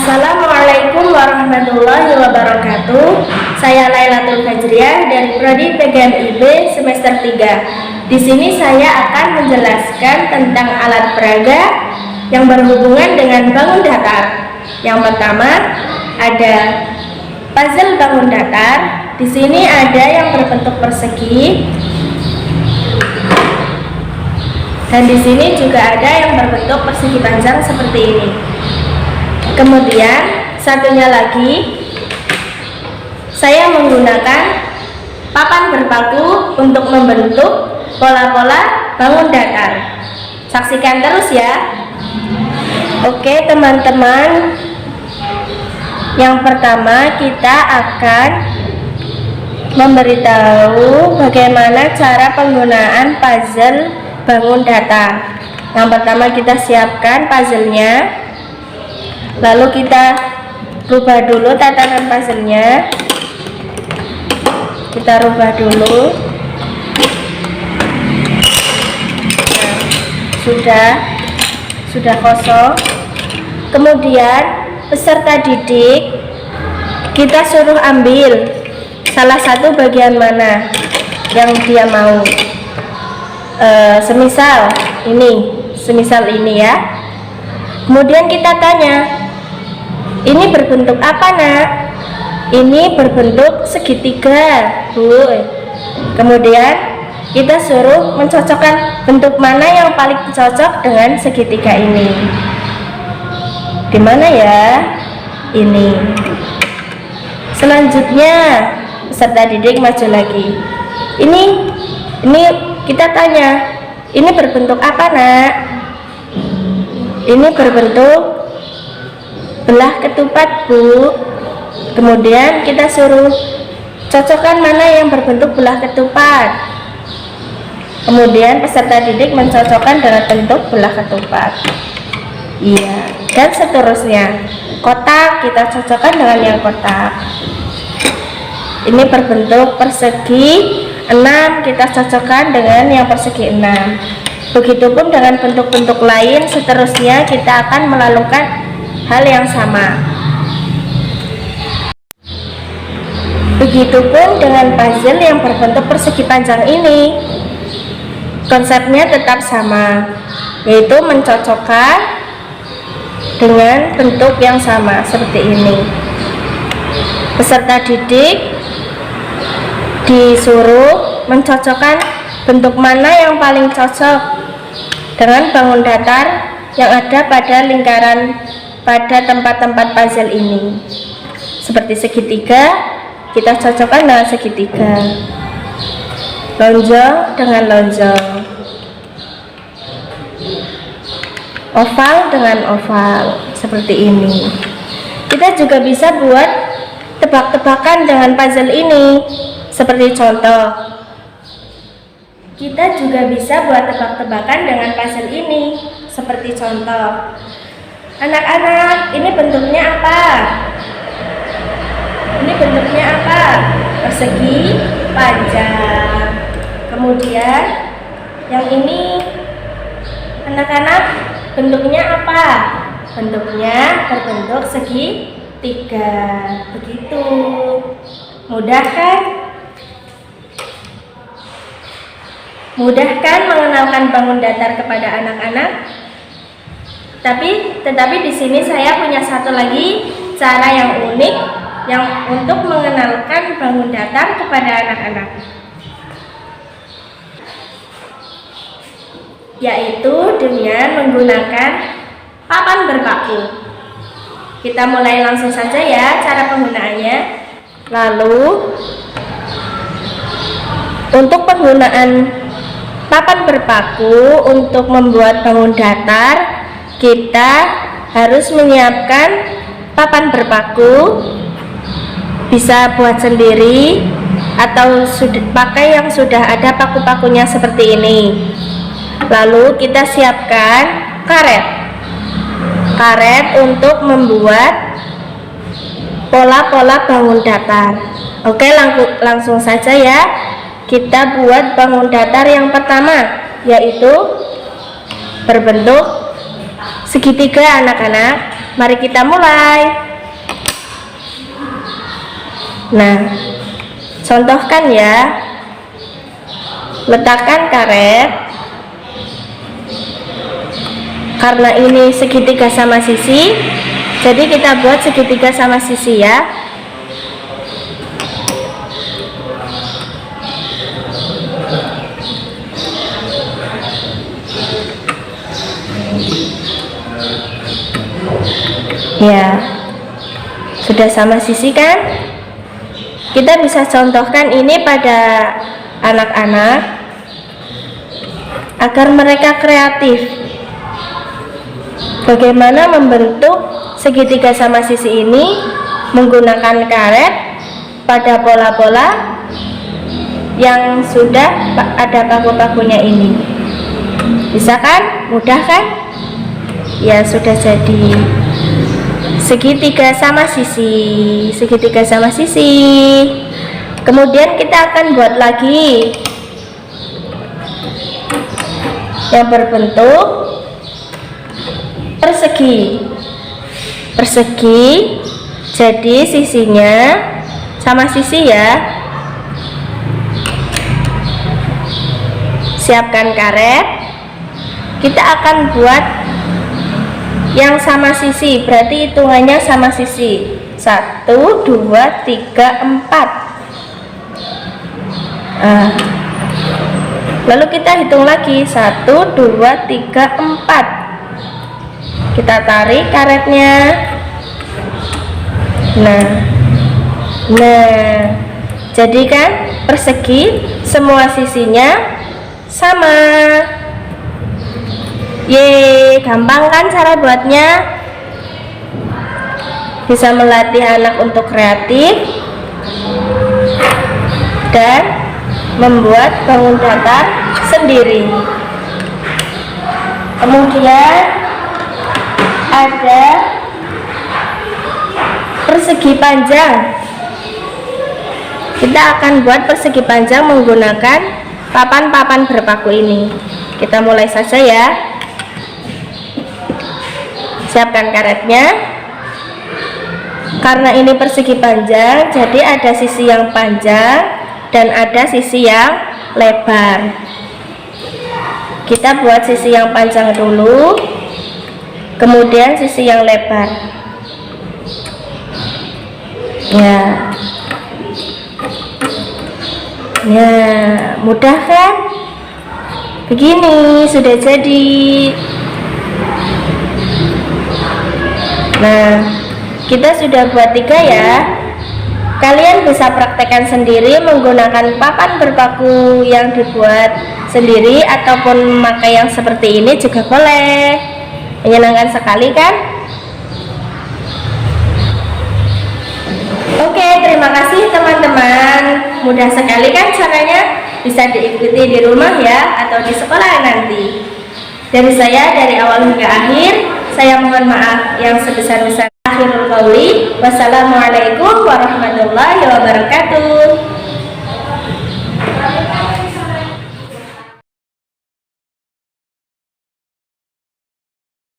Assalamualaikum warahmatullahi wabarakatuh. Saya Lailatul Fajriah dari Prodi PGMIB semester 3. Di sini saya akan menjelaskan tentang alat peraga yang berhubungan dengan bangun datar. Yang pertama ada puzzle bangun datar. Di sini ada yang berbentuk persegi. Dan di sini juga ada yang berbentuk persegi panjang seperti ini. Kemudian satunya lagi saya menggunakan papan berpaku untuk membentuk pola-pola bangun datar. Saksikan terus ya. Oke teman-teman, yang pertama kita akan memberitahu bagaimana cara penggunaan puzzle bangun datar. Yang pertama kita siapkan puzzle-nya, lalu kita rubah dulu tatanan puzzle-nya. Kita rubah dulu. Nah, sudah kosong. Kemudian peserta didik kita suruh ambil salah satu bagian mana yang dia mau. Semisal ini ya. Kemudian kita tanya, ini berbentuk apa nak? Ini berbentuk segitiga Bu. Kemudian kita suruh mencocokkan bentuk mana yang paling cocok dengan segitiga ini. Di mana ya? Ini. Selanjutnya peserta didik maju lagi. Ini kita tanya, ini berbentuk apa nak? Ini berbentuk belah ketupat Bu. Kemudian kita suruh cocokkan mana yang berbentuk belah ketupat. Kemudian peserta didik mencocokkan dengan bentuk belah ketupat. Iya, dan seterusnya. Kotak kita cocokkan dengan yang kotak. Ini berbentuk persegi 6, kita cocokkan dengan yang persegi 6. Begitupun dengan bentuk-bentuk lain, seterusnya kita akan melakukan hal yang sama. Begitupun dengan puzzle yang berbentuk persegi panjang ini. Konsepnya tetap sama, yaitu mencocokkan dengan bentuk yang sama seperti ini. Peserta didik disuruh mencocokkan bentuk mana yang paling cocok dengan bangun datar yang ada pada lingkaran pada tempat-tempat puzzle ini. Seperti segitiga, kita cocokkan dengan segitiga. Lonjong dengan lonjong. Oval dengan oval, seperti ini. Kita juga bisa buat tebak-tebakan dengan puzzle ini. Seperti contoh, kita juga bisa buat tebak-tebakan dengan puzzle ini. Seperti contoh, anak-anak, ini bentuknya apa? Ini bentuknya apa? Persegi panjang. Kemudian yang ini, anak-anak, bentuknya apa? Bentuknya berbentuk segitiga. Begitu. Mudah kan? Mudah kan mengenalkan bangun datar kepada anak-anak? Tetapi di sini saya punya satu lagi cara yang unik yang untuk mengenalkan bangun datar kepada anak-anak, yaitu dengan menggunakan papan berpaku. Kita mulai langsung saja ya cara penggunaannya. Lalu untuk penggunaan papan berpaku untuk membuat bangun datar, kita harus menyiapkan papan berpaku. Bisa buat sendiri atau pakai yang sudah ada paku-pakunya seperti ini. Lalu kita siapkan karet untuk membuat pola-pola bangun datar. Oke, langsung saja ya. Kita buat bangun datar yang pertama, yaitu berbentuk segitiga anak-anak. mari kita mulai. Nah, contohkan ya. Letakkan karet. Karena ini segitiga sama sisi, jadi kita buat segitiga sama sisi ya. Ya, sudah sama sisi kan? Kita bisa contohkan ini pada anak-anak agar mereka kreatif. Bagaimana membentuk segitiga sama sisi ini menggunakan karet pada bola-bola yang sudah ada paku-pakunya ini. Bisa kan? Mudah kan? Ya, sudah jadi segitiga sama sisi. Segitiga sama sisi. Kemudian kita akan buat lagi yang berbentuk persegi. Persegi, jadi sisinya sama sisi ya. Siapkan karet. Kita akan buat yang sama sisi, berarti hitungannya sama sisi. 1, 2, 3, 4. Lalu kita hitung lagi 1, 2, 3, 4. Kita tarik karetnya. Nah, jadi kan persegi semua sisinya sama. Yeay, gampang kan cara buatnya? Bisa melatih anak untuk kreatif dan membuat bangun datar sendiri. Kemudian ada persegi panjang. Kita akan buat persegi panjang menggunakan papan-papan berpaku ini. Kita mulai saja ya. Siapkan karetnya. Karena ini persegi panjang, jadi ada sisi yang panjang dan ada sisi yang lebar. Kita buat sisi yang panjang dulu, kemudian sisi yang lebar. Ya, mudah kan? Begini sudah jadi. Nah, kita sudah buat 3 ya. Kalian bisa praktekkan sendiri menggunakan papan berpaku yang dibuat sendiri ataupun memakai yang seperti ini juga boleh. Menyenangkan sekali kan? Oke, terima kasih teman-teman. Mudah sekali kan caranya? Bisa diikuti di rumah ya atau di sekolah nanti. Dari saya, dari awal hingga akhir, saya mohon maaf yang sebesar-besar. Akhirul qauli, wassalamualaikum warahmatullahi wabarakatuh.